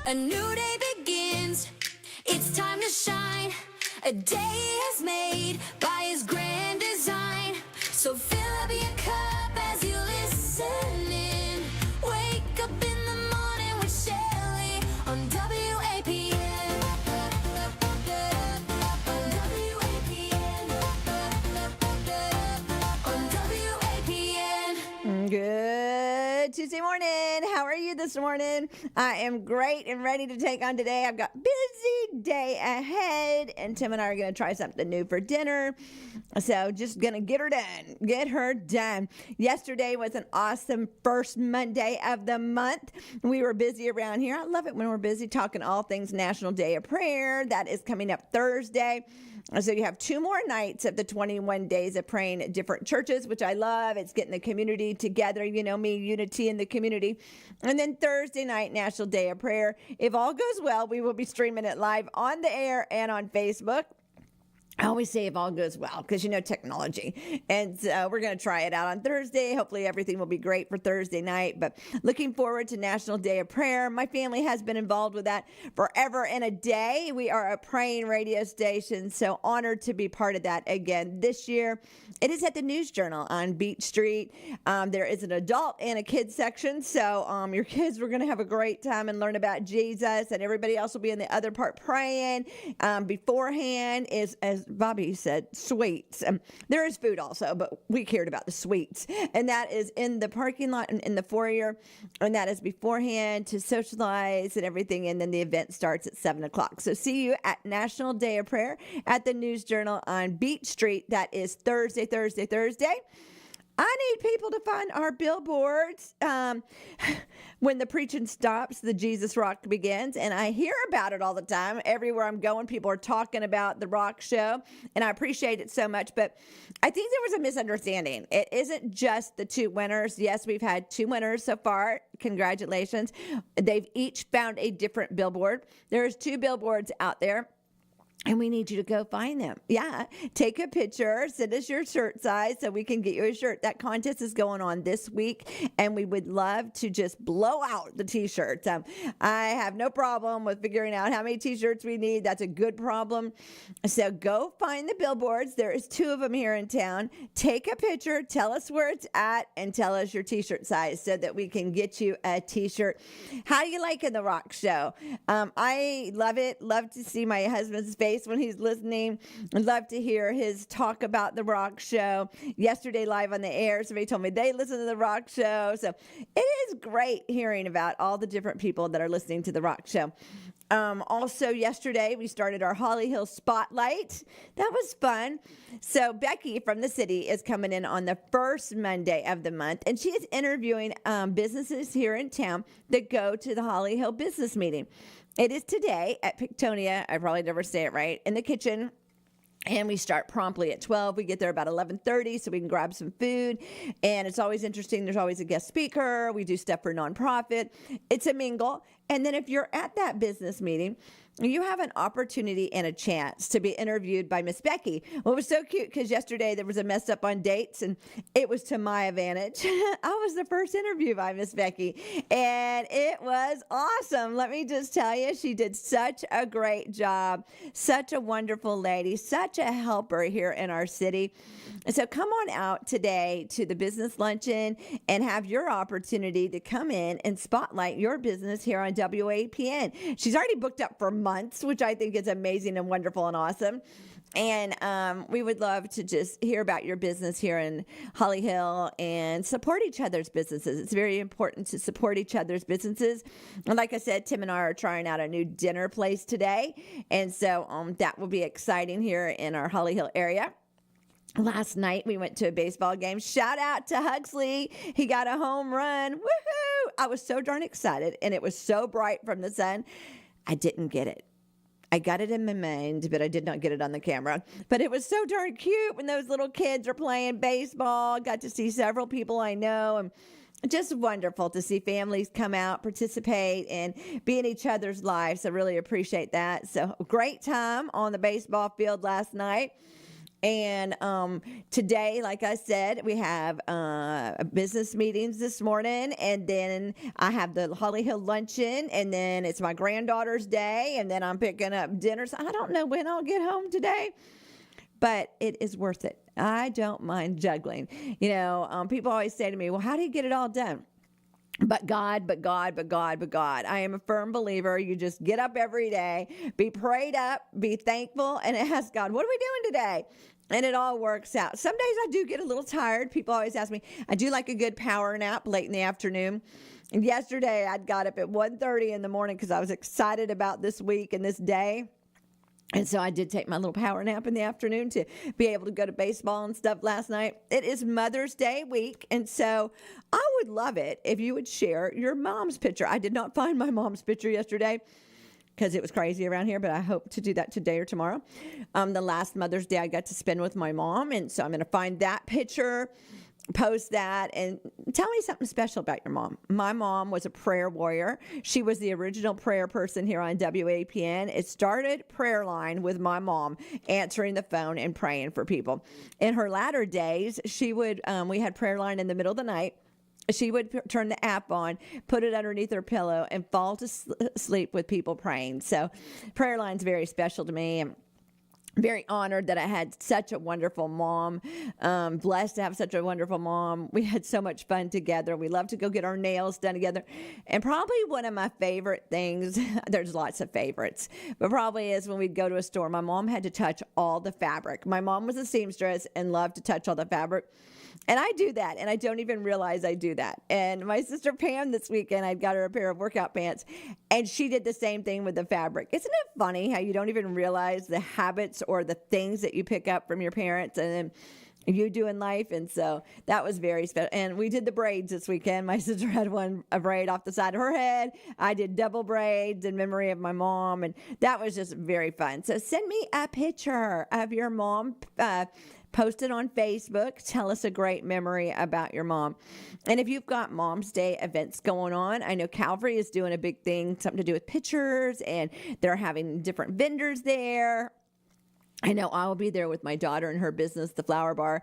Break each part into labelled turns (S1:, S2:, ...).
S1: A new day begins. It's time to shine. A day is made by his grand design. So fill up your cup as you listen in. Wake up in the morning with Shelly on WAPN. On WAPN.
S2: Good Tuesday morning. How are you this morning? I am great and ready to take on today. I've got busy day ahead, and Tim and I are going to try something new for dinner. So just going to get her done. Yesterday was an awesome first Monday of the month. We were busy around here. I love it when we're busy talking all things National Day of Prayer. That is coming up Thursday. So you have 2 more nights of the 21 days of praying at different churches, which I love. It's getting the community together, you know me, unity in the community. And then Thursday night, National Day of Prayer. If all goes well, we will be streaming it live on the air and on Facebook. I always say if all goes well, because you know technology. And we're going to try it out on Thursday. Hopefully everything will be great for Thursday night. But looking forward to National Day of Prayer. My family has been involved with that forever and a day. We are a praying radio station, so honored to be part of that again this year. It is at the News Journal on Beach Street. There is an adult and a kids section, so your kids were going to have a great time and learn about Jesus, and everybody else will be in the other part praying. Beforehand is, as Bobby said, sweets. There is food also, but we cared about the sweets. And that is in the parking lot and in the foyer. And that is beforehand to socialize and everything. And then the event starts at 7 o'clock. So see you at National Day of Prayer at the News Journal on Beach Street. That is Thursday. I need people to find our billboards. When the preaching stops, the Jesus Rock begins. And I hear about it all the time. Everywhere I'm going, people are talking about the rock show. And I appreciate it so much. But I think there was a misunderstanding. It isn't just the 2 winners. Yes, we've had 2 winners so far. Congratulations. They've each found a different billboard. There's 2 billboards out there. And we need you to go find them. Yeah. Take a picture. Send us your shirt size so we can get you a shirt. That contest is going on this week. And we would love to just blow out the T-shirts. I have no problem with figuring out how many T-shirts we need. That's a good problem. So go find the billboards. There is 2 of them here in town. Take a picture. Tell us where it's at. And tell us your T-shirt size so that we can get you a T-shirt. How do you like in the rock show? I love it. Love to see my husband's face when he's listening. I'd love to hear his talk about the rock show. Yesterday live on the air, somebody told me they listen to the rock show. So it is great hearing about all the different people that are listening to the rock show. Also yesterday we started our Holly Hill Spotlight. That was fun. So Becky from the city is coming in on the first Monday of the month, and she is interviewing businesses here in town that go to the Holly Hill business meeting. It is today at Pictonia. I probably never say it right. In the kitchen. And we start promptly at 12. We get there about 11:30 so we can grab some food. And it's always interesting. There's always a guest speaker. We do stuff for nonprofit. It's a mingle. And then if you're at that business meeting, you have an opportunity and a chance to be interviewed by Miss Becky. Well, it was so cute because yesterday there was a mess up on dates, and it was to my advantage. I was the first interview by Miss Becky, and it was awesome. Let me just tell you, she did such a great job. Such a wonderful lady, such a helper here in our city. And so come on out today to the business luncheon and have your opportunity to come in and spotlight your business here on WAPN. She's already booked up for months, which I think is amazing and wonderful and awesome. And we would love to just hear about your business here in Holly Hill and support each other's businesses. It's very important to support each other's businesses. And like I said, Tim and I are trying out a new dinner place today. And so that will be exciting here in our Holly Hill area. Last night, we went to a baseball game. Shout out to Huxley. He got a home run. Woohoo! I was so darn excited, and it was so bright from the sun. I didn't get it. I got it in my mind, but I did not get it on the camera. But it was so darn cute when those little kids are playing baseball. Got to see several people I know, and just wonderful to see families come out, participate, and be in each other's lives. I really appreciate that. So great time on the baseball field last night. And today, like I said, we have business meetings this morning, and then I have the Holly Hill luncheon, and then it's my granddaughter's day, and then I'm picking up dinner. So I don't know when I'll get home today, but it is worth it. I don't mind juggling. People always say to me, well, how do you get it all done? But God. I am a firm believer. You just get up every day, be prayed up, be thankful, and ask God, what are we doing today? And it all works out. Some days I do get a little tired. People always ask me, I do like a good power nap late in the afternoon. And yesterday I got up at 1:30 in the morning because I was excited about this week and this day. And so I did take my little power nap in the afternoon to be able to go to baseball and stuff last night. It is Mother's Day week, and so I would love it if you would share your mom's picture. I did not find my mom's picture yesterday because it was crazy around here, but I hope to do that today or tomorrow. The last Mother's Day I got to spend with my mom, and so I'm going to find that picture, post that, and tell me something special about your mom. My mom was a prayer warrior. She was the original prayer person here on WAPN. It started prayer line with my mom answering the phone and praying for people. In her latter days, she would, we had prayer line in the middle of the night. She would turn the app on, put it underneath her pillow, and fall to sleep with people praying. So prayer line's very special to me. Very honored that I had such a wonderful mom. Blessed to have such a wonderful mom. We had so much fun together. We love to go get our nails done together. And probably one of my favorite things, there's lots of favorites, but probably is when we'd go to a store, my mom had to touch all the fabric. My mom was a seamstress and loved to touch all the fabric. And I do that, and I don't even realize I do that. And my sister Pam this weekend, I got her a pair of workout pants, and she did the same thing with the fabric. Isn't it funny how you don't even realize the habits or the things that you pick up from your parents and then you do in life? And so that was very special. And we did the braids this weekend. My sister had a braid off the side of her head. I did double braids in memory of my mom, and that was just very fun. So send me a picture of your mom. Post it on Facebook. Tell us a great memory about your mom. And if you've got Mom's Day events going on, I know Calvary is doing a big thing, something to do with pictures, and they're having different vendors there. I know I will be there with my daughter and her business, the Flower Bar,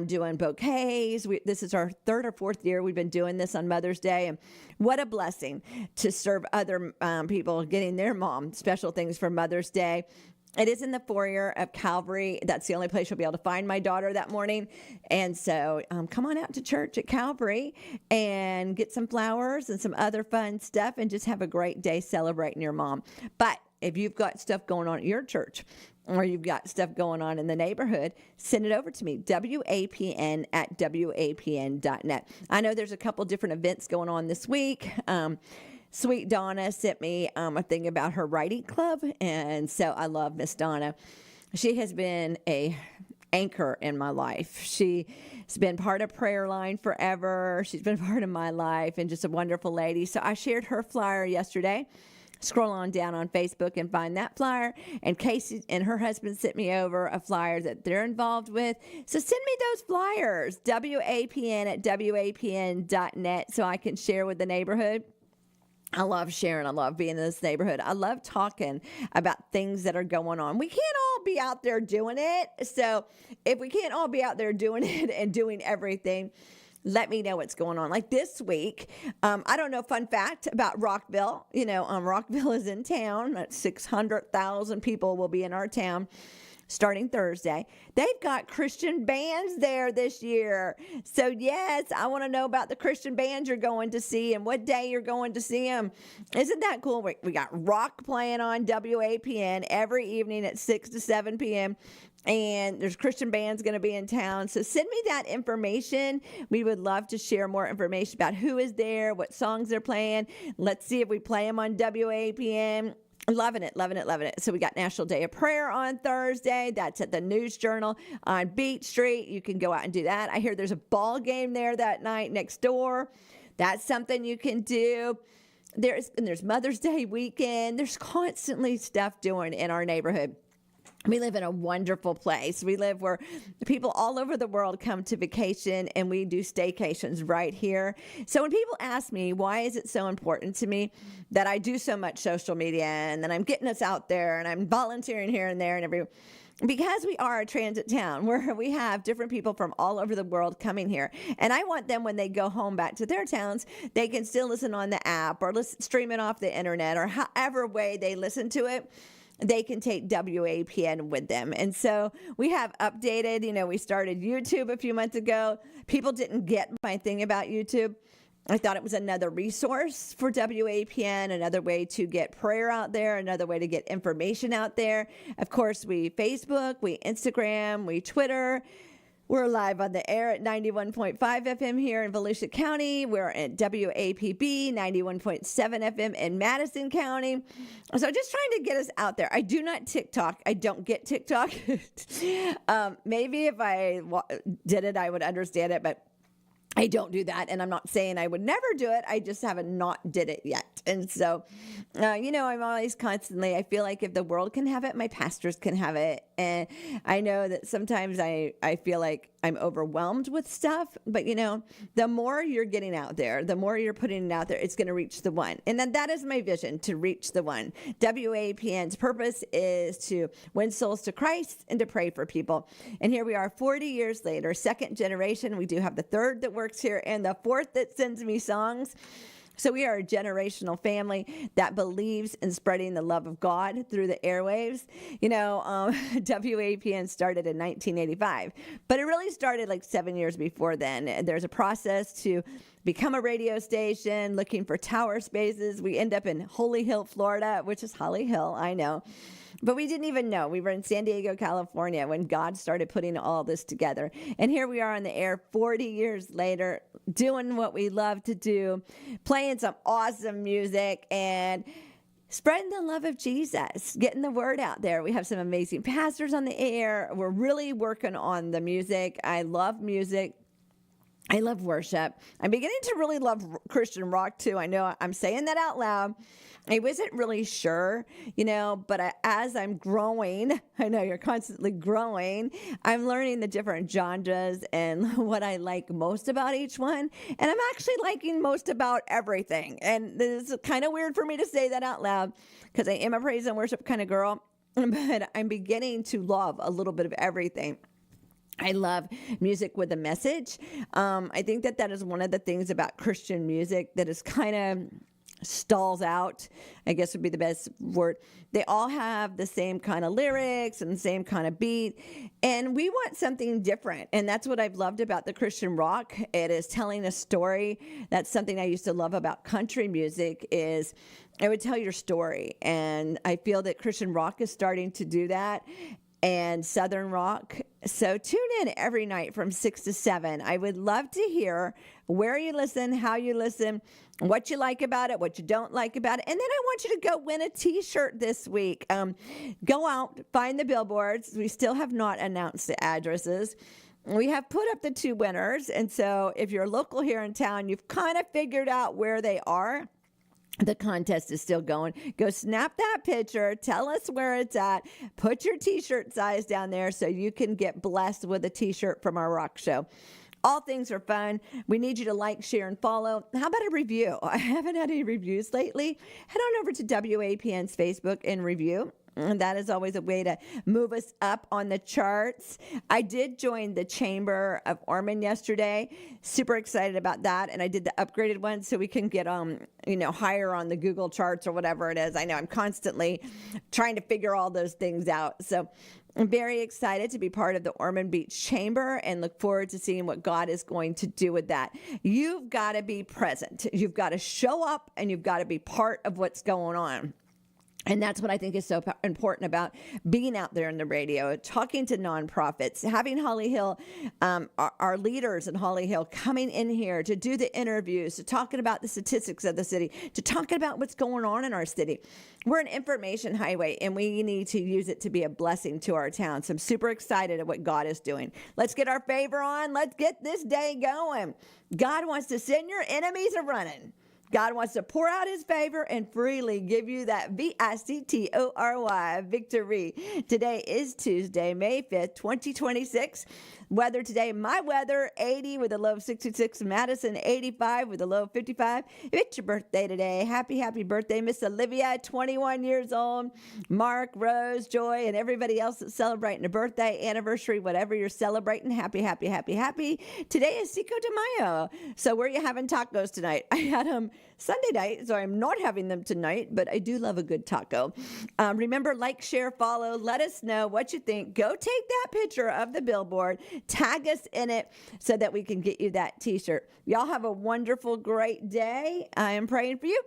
S2: doing bouquets. This is our third or fourth year we've been doing this on Mother's Day. And what a blessing to serve other people getting their mom special things for Mother's Day. It is in the foyer of Calvary. That's the only place you'll be able to find my daughter that morning. And so come on out to church at Calvary and get some flowers and some other fun stuff and just have a great day celebrating your mom. But if you've got stuff going on at your church or you've got stuff going on in the neighborhood, send it over to me, WAPN@WAPN.net. I know there's a couple different events going on this week. Sweet Donna sent me a thing about her writing club, and so I love Miss Donna. She has been a anchor in my life. She's been part of Prayer Line forever. She's been part of my life and just a wonderful lady. So I shared her flyer yesterday. Scroll on down on Facebook and find that flyer. And Casey and her husband sent me over a flyer that they're involved with. So send me those flyers, WAPN@WAPN.net, so I can share with the neighborhood. I love sharing. I love being in this neighborhood. I love talking about things that are going on. We can't all be out there doing it. So if we can't all be out there doing it and doing everything, let me know what's going on. Like this week, I don't know, fun fact about Rockville. Rockville is in town. 600,000 people will be in our town starting Thursday. They've got Christian bands there this year. So yes, I want to know about the Christian bands you're going to see and what day you're going to see them. Isn't that cool? We got rock playing on WAPN every evening at 6 to 7 p.m. And there's Christian bands going to be in town. So send me that information. We would love to share more information about who is there, what songs they're playing. Let's see if we play them on WAPN. Loving it. So we got National Day of Prayer on Thursday. That's at the News Journal on Beach Street. You can go out and do that. I hear there's a ball game there that night next door. That's something you can do. There's Mother's Day weekend. There's constantly stuff doing in our neighborhood. We live in a wonderful place. We live where people all over the world come to vacation, and we do staycations right here. So when people ask me, why is it so important to me that I do so much social media and that I'm getting us out there and I'm volunteering here and there and everywhere, because we are a transit town where we have different people from all over the world coming here. And I want them, when they go home back to their towns, they can still listen on the app or stream it off the internet, or however way they listen to it. They can take WAPN with them. And so we have updated, we started YouTube a few months ago. People didn't get my thing about YouTube. I thought it was another resource for WAPN, another way to get prayer out there, another way to get information out there. Of course, we Facebook, we Instagram, we Twitter. We're live on the air at 91.5 FM here in Volusia County. We're at WAPB 91.7 FM in Madison County. So just trying to get us out there. I do not TikTok. I don't get TikTok. Maybe if I did it, I would understand it, but I don't do that, and I'm not saying I would never do it. I just haven't not did it yet. And so, I'm always constantly, I feel like if the world can have it, my pastors can have it. And I know that sometimes I feel like I'm overwhelmed with stuff, but the more you're getting out there, the more you're putting it out there, it's going to reach the one. And then that is my vision, to reach the one. WAPN's purpose is to win souls to Christ and to pray for people. And here we are 40 years later, second generation. We do have the third that works here and the fourth that sends me songs. So we are a generational family that believes in spreading the love of God through the airwaves. WAPN started in 1985, but it really started like 7 years before then. There's a process to become a radio station, looking for tower spaces. We end up in Holy Hill, Florida, which is Holly Hill, I know. But we didn't even know. We were in San Diego, California when God started putting all this together. And here we are on the air 40 years later, doing what we love to do, playing some awesome music and spreading the love of Jesus, getting the word out there. We have some amazing pastors on the air. We're really working on the music. I love music. I love worship. I'm beginning to really love Christian rock too. I know I'm saying that out loud. I wasn't really sure, but as I'm growing, I know you're constantly growing, I'm learning the different genres and what I like most about each one. And I'm actually liking most about everything. And this is kind of weird for me to say that out loud because I am a praise and worship kind of girl, but I'm beginning to love a little bit of everything. I love music with a message. I think that is one of the things about Christian music that is kind of stalls out, I guess would be the best word. They all have the same kind of lyrics and the same kind of beat, and we want something different. And that's what I've loved about the Christian rock. It is telling a story. That's something I used to love about country music, is it would tell your story. And I feel that Christian rock is starting to do that, and Southern rock. So tune in every night from 6 to 7. I would love to hear where you listen, how you listen, what you like about it, what you don't like about it. And then I want you to go win a t-shirt this week. Go out, find the billboards. We still have not announced the addresses. We have put up the 2 winners. And so if you're local here in town, you've kind of figured out where they are. The contest is still going. Go snap that picture. Tell us where it's at. Put your t-shirt size down there so you can get blessed with a t-shirt from our rock show. All things are fun. We need you to like, share, and follow. How about a review? I haven't had any reviews lately. Head on over to WAPN's Facebook and review. And that is always a way to move us up on the charts. I did join the Chamber of Ormond yesterday. Super excited about that. And I did the upgraded one so we can get higher on the Google charts or whatever it is. I know I'm constantly trying to figure all those things out. So I'm very excited to be part of the Ormond Beach Chamber and look forward to seeing what God is going to do with that. You've got to be present. You've got to show up and you've got to be part of what's going on. And that's what I think is so important about being out there in the radio, talking to nonprofits, having Holly Hill, our leaders in Holly Hill coming in here to do the interviews, to talking about the statistics of the city, to talking about what's going on in our city. We're an information highway, and we need to use it to be a blessing to our town. So I'm super excited at what God is doing. Let's get our favor on. Let's get this day going. God wants to send your enemies a running. God wants to pour out his favor and freely give you that VICTORY, victory. Today is Tuesday, May 5th, 2026. Weather today, my weather, 80 with a low of 66. Madison, 85 with a low of 55. If it's your birthday today, happy birthday, Miss Olivia, 21 years old. Mark, Rose, Joy, and everybody else that's celebrating a birthday, anniversary, whatever you're celebrating. Happy. Today is Cinco de Mayo. So where are you having tacos tonight? I had them Sunday night, so I'm not having them tonight, but I do love a good taco. Remember, like, share, follow. Let us know what you think. Go take that picture of the billboard. Tag us in it so that we can get you that t-shirt. Y'all have a wonderful, great day. I am praying for you.